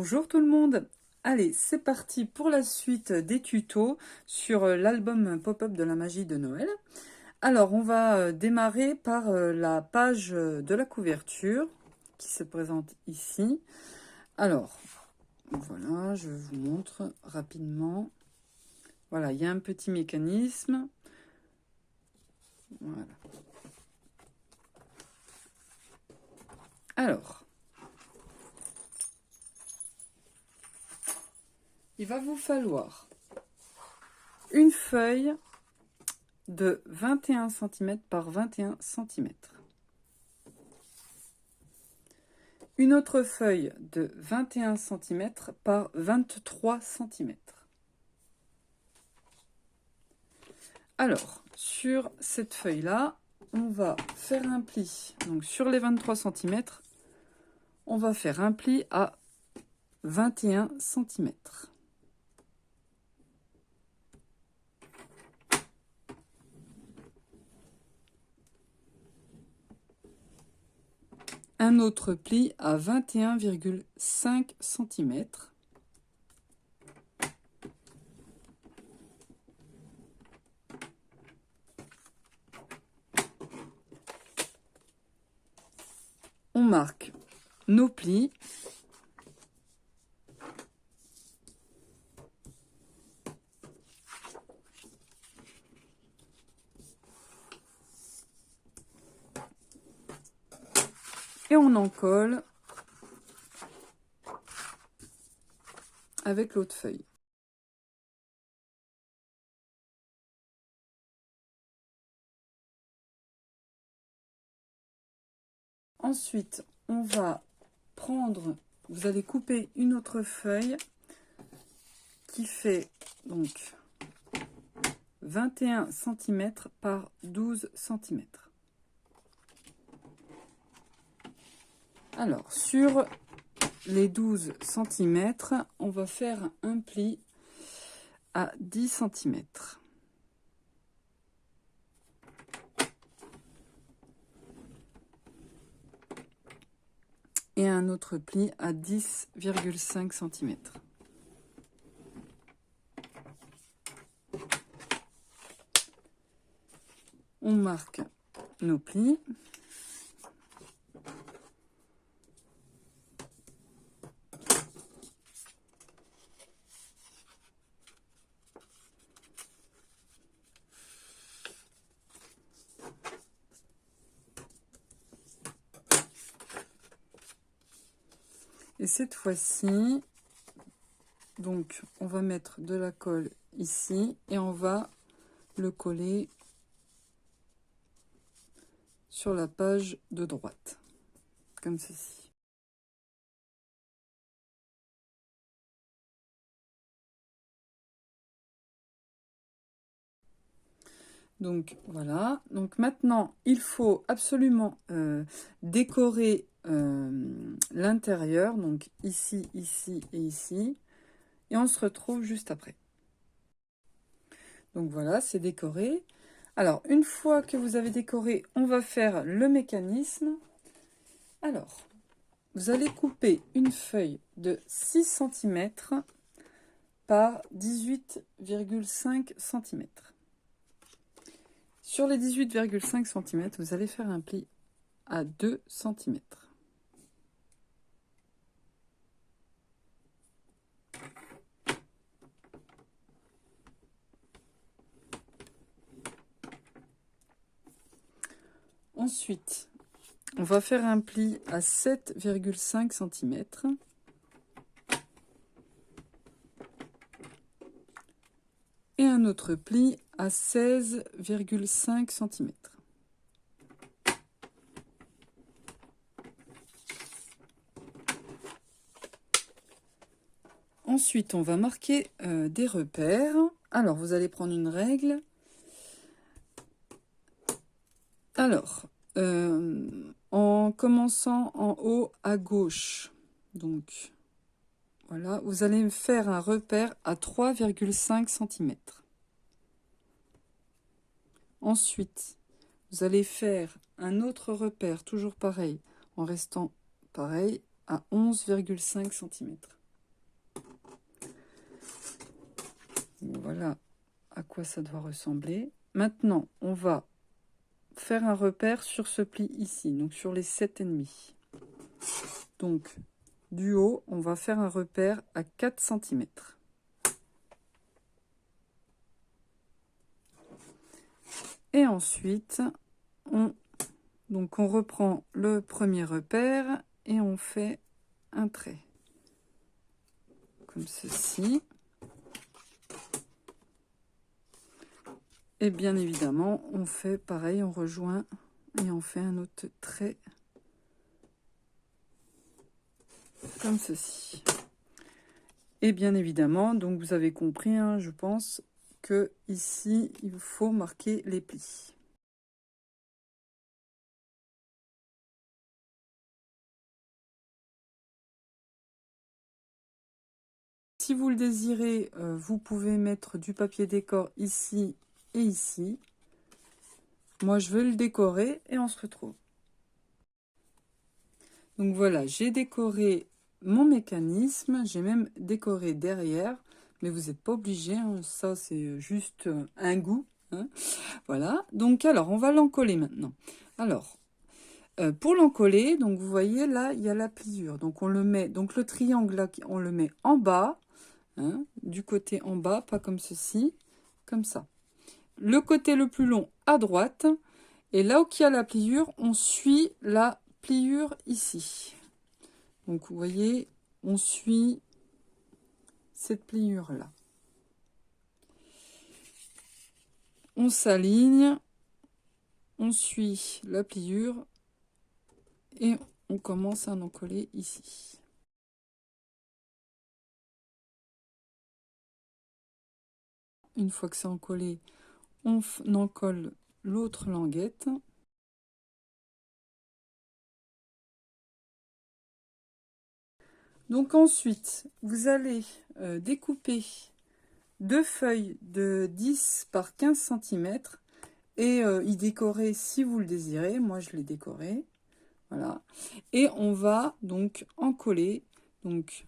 Bonjour tout le monde. Allez, c'est parti pour la suite des tutos sur l'album Pop-up de la magie de Noël. Alors, on va démarrer par la page de la couverture qui se présente ici. Alors, voilà, je vous montre rapidement. Voilà, il y a un petit mécanisme. Voilà. Alors, il va vous falloir une feuille de 21 cm par 21 cm. Une autre feuille de 21 cm par 23 cm. Alors, sur cette feuille-là, on va faire un pli. Donc, sur les 23 cm, on va faire un pli à 21 cm. Un autre pli à 21,5 cm. On marque nos plis. Et on en colle avec l'autre feuille. Ensuite, on va prendre, vous allez couper une autre feuille qui fait donc 21 cm par 12 cm. Alors, sur les 12 cm, on va faire un pli à 10 cm. Et un autre pli à 10,5 cm. On marque nos plis. Et cette fois-ci, donc on va mettre de la colle ici et on va le coller sur la page de droite, comme ceci. Donc voilà, donc maintenant il faut absolument décorer l'intérieur, donc ici, ici et ici, et on se retrouve juste après. Donc voilà, c'est décoré. Alors, une fois que vous avez décoré, on va faire le mécanisme. Alors, vous allez couper une feuille de 6 cm par 18,5 cm. Sur les 18,5 cm, vous allez faire un pli à 2 cm. Ensuite, on va faire un pli à 7,5 cm. Et un autre pli à 16,5 cm. Ensuite, on va marquer des repères. Alors, vous allez prendre une règle. Alors, en commençant en haut à gauche, donc voilà, vous allez faire un repère à 3,5 cm. Ensuite, vous allez faire un autre repère, toujours pareil, en restant pareil, à 11,5 cm. voilà à quoi ça doit ressembler. Maintenant, on va faire un repère sur ce pli ici, donc sur les 7,5. Donc, du haut, on va faire un repère à 4 cm. Et ensuite, on reprend le premier repère et on fait un trait. Comme ceci. Et bien évidemment, on fait pareil, on rejoint et on fait un autre trait. Comme ceci. Et bien évidemment, donc vous avez compris, hein, je pense que ici, il faut marquer les plis. Si vous le désirez, vous pouvez mettre du papier décor ici et ici. Moi, je veux le décorer et on se retrouve. Donc voilà, j'ai décoré mon mécanisme, j'ai même décoré derrière, mais vous n'êtes pas obligé, hein, ça c'est juste un goût. Hein. Voilà, donc alors on va l'encoller maintenant. Alors, pour l'encoller, donc vous voyez là, il y a la pliure. Donc on le met, donc le triangle là, on le met en bas, hein, du côté en bas, pas comme ceci, comme ça. Le côté le plus long à droite, et là où il y a la pliure, on suit la pliure ici. Donc vous voyez, on suit cette pliure là. On s'aligne, on suit la pliure et on commence à en coller ici. Une fois que c'est encollé, on en colle l'autre languette. Donc ensuite, vous allez découper deux feuilles de 10 par 15 cm et y décorer si vous le désirez. Moi, je l'ai décoré. Voilà. Et on va donc en coller. Donc,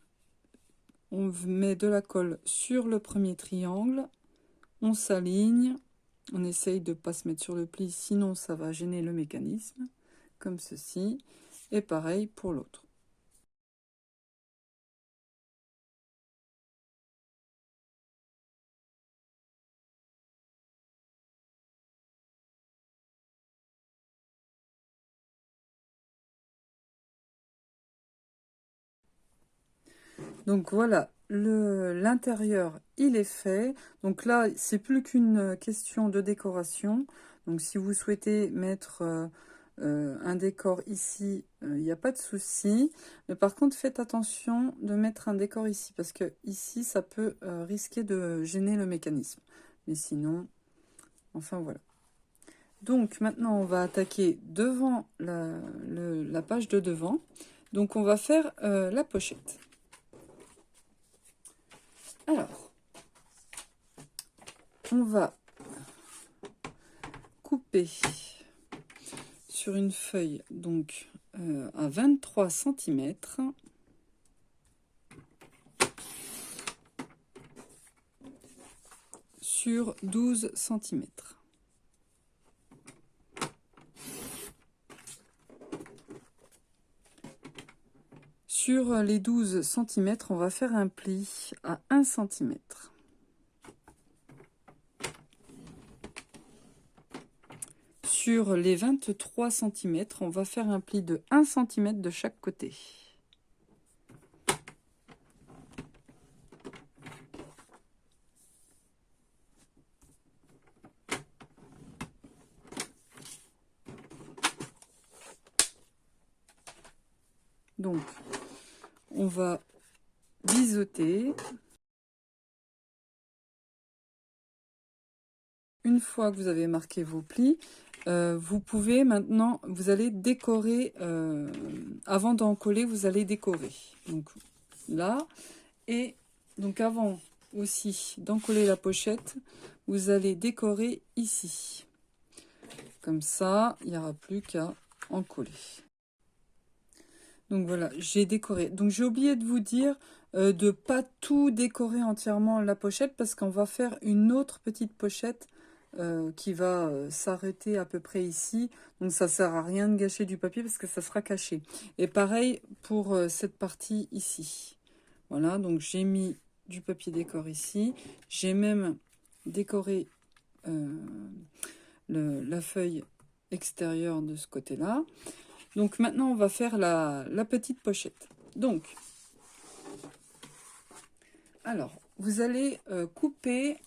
on met de la colle sur le premier triangle. On s'aligne. On essaye de ne pas se mettre sur le pli, sinon ça va gêner le mécanisme. Comme ceci. Et pareil pour l'autre. Donc voilà, l'intérieur, il est fait. Donc là, c'est plus qu'une question de décoration. Donc si vous souhaitez mettre un décor ici, il n'y a pas de souci. Mais par contre, faites attention de mettre un décor ici, parce que ici, ça peut risquer de gêner le mécanisme. Mais sinon, enfin voilà. Donc maintenant, on va attaquer devant la page de devant. Donc on va faire la pochette. Alors, on va couper sur une feuille donc à 23 cm. Sur 12 cm. Sur les 12 cm, on va faire un pli à 1 cm. Sur les 23 cm, on va faire un pli de 1 cm de chaque côté. Donc, on va biseauter. Une fois que vous avez marqué vos plis, vous pouvez maintenant, vous allez décorer, avant d'en coller, vous allez décorer. Donc là, et donc avant aussi d'encoller la pochette, vous allez décorer ici. Comme ça, il n'y aura plus qu'à en coller. Donc voilà, j'ai décoré. Donc j'ai oublié de vous dire, de pas tout décorer entièrement la pochette parce qu'on va faire une autre petite pochette qui va s'arrêter à peu près ici. Donc ça sert à rien de gâcher du papier parce que ça sera caché. Et pareil pour cette partie ici. Voilà, donc j'ai mis du papier décor ici. J'ai même décoré la feuille extérieure de ce côté-là. Donc maintenant, on va faire la petite pochette. Donc, alors, vous allez couper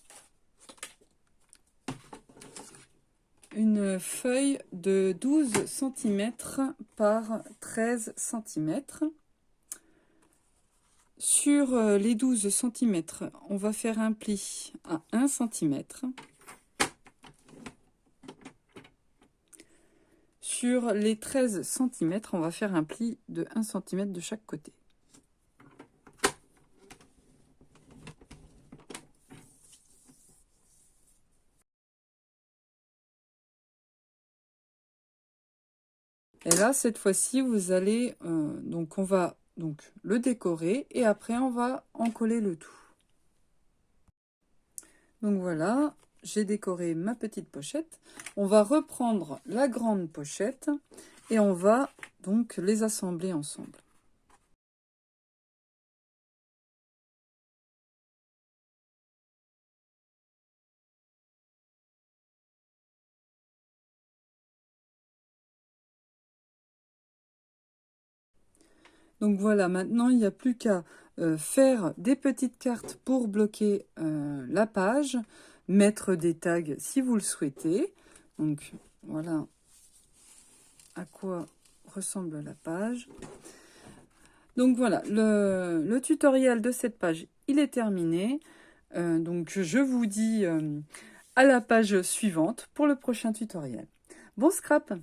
une feuille de 12 cm par 13 cm. Sur les 12 cm, on va faire un pli à 1 cm. Sur les 13 cm, on va faire un pli de 1 cm de chaque côté. Et là, cette fois-ci, vous allez, donc on va le décorer et après on va en coller le tout. Donc voilà, j'ai décoré ma petite pochette. On va reprendre la grande pochette et on va donc les assembler ensemble. Donc voilà, maintenant il n'y a plus qu'à faire des petites cartes pour bloquer la page, mettre des tags si vous le souhaitez. Donc voilà à quoi ressemble la page. Donc voilà, le tutoriel de cette page, il est terminé. Donc je vous dis à la page suivante pour le prochain tutoriel. Bon scrap!